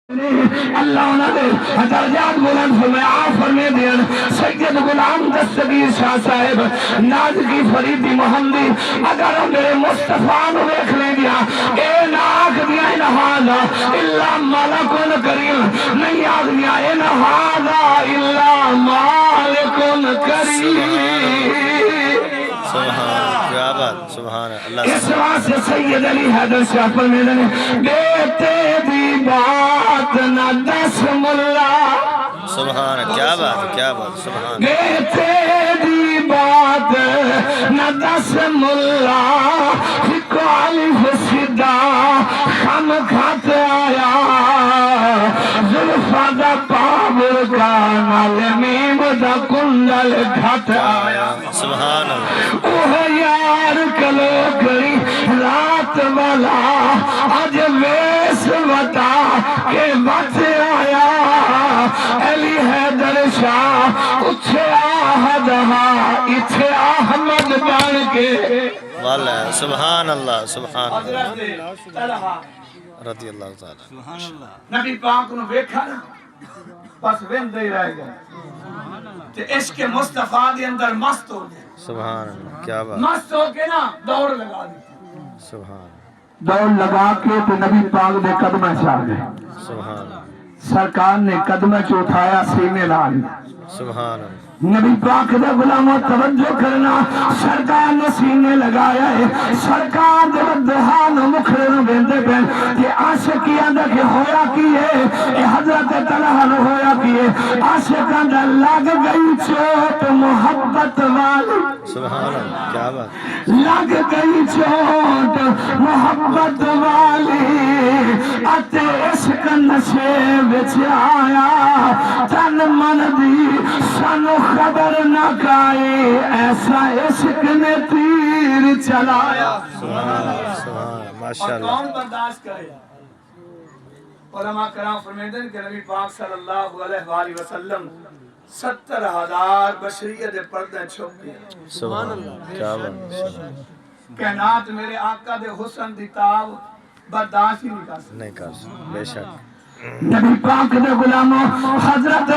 اللہ انہوں نے درجات بلند فرمایا فرمے دین سید غلام دستگیر شاہ صاحب ناز کی فریدی محمدی اگر میرے مصطفیٰ نو دیکھ لیں گیا اے ناک دیا انہادا اللہ مالکن کریم نہیں آدمیا انہادا اللہ مالکن کریم سبحان اللہ اس واسطے سید علی حیدر شاہ فرمیدے نے بیٹے دی بات نہ دس ملا سبحان کیا بات سبحان بیٹے دی بات نہ دس ملا فکو علیف صدا خم کھات آیا ظلفہ دا پاور کا نالمیم دا کندل کھات آیا سبحان اللہ اوہ یار کلو کری رات والا آج ویس وطا کے بچ آیا علی حیدر شاہ اچھے آہد اچھے احمد بن کے واللہ سبحان اللہ رضی اللہ تعالی نبی پاک نو بیکھا نا بس ویندے ہی رہ گئے کہ عشق مصطفیٰ دے اندر مست ہو گئے سبحان اللہ کیا بات مست ہو کے نا دوڑ لگا دی سبحان دوڑ لگا کے تو نبی پاک دے قدمہ چاہ گئے سبحان اللہ سرکار نے قدمہ چو اٹھایا سینے لائی سبحان اللہ نبی پاک دے غلاموں توجہ کرنا سرکار نے سینے لگایا ہے سرکار دے دہان مکھرے نو بیندے پہن کہ عاشقیاں دا کہ ہویا کیے اے حضرت طلحہ نو ہویا کیے عاشقاں دا لگ گئی چوٹ محبت والی سبحان اللہ کیا بات لگ گئی چوٹ محبت والی اتے عشق نشے بچ آیا تن من دی سانو خبر نہ کائے ایسا عشق نے تیر چلایا سبحان اللہ ماشاءاللہ کون برداشت کرے علماء کرام فرمیدے کہ نبی پاک صلی اللہ علیہ وآلہ وسلم 70,000 بشریت پردے چھپ گئے سبحان اللہ کیا بات کائنات میرے آقا دے حسن دی تاب برداشت ہی نہیں کر سکتے بے شک نبی پاک دے غلاموں حضرت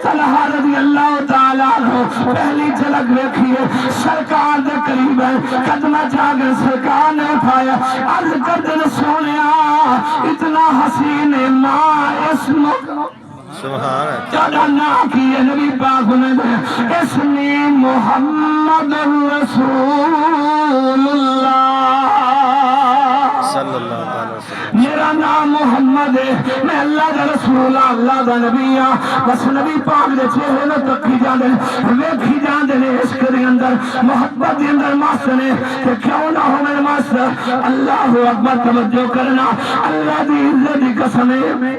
طلحہ رضی اللہ تعالیٰ عنہ پہلی جھلک دیکھیے سرکار دے قریب ہے قدمہ جاگر سرکار نے اٹھایا عرض کردن سونیا اتنا حسین ماں اسمک سبحان اللہ چاہتا نا کیے نبی پاک نے دے اسمی محمد رسول اللہ صلی اللہ علیہ وسلم میرا نام محمد ہے میں اللہ دا رسول اللہ دا نبی ہاں بس نبی پاک دے چہرے نو تکی جاندے ویکھی جاندے نے عشق دے اندر محبت دے اندر مست نے کہ کیوں نہ ہو میرے مست اللہ اکبر توجہ کرنا اللہ دی عزت دی قسم ہے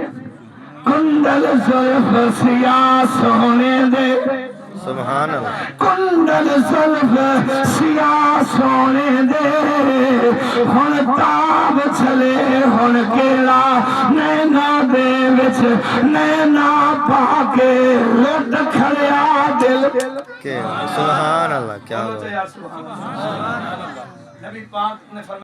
کندل زلف سیاہ سونے دے سبحان اللہ کندل زلف سیاہ سونے دے ہن تاب چلے ہن کیلا نینا دے وچ نینا پاکے لٹ کھڑیا دل سبحان اللہ کیا بات نبی پاک نے فرمایا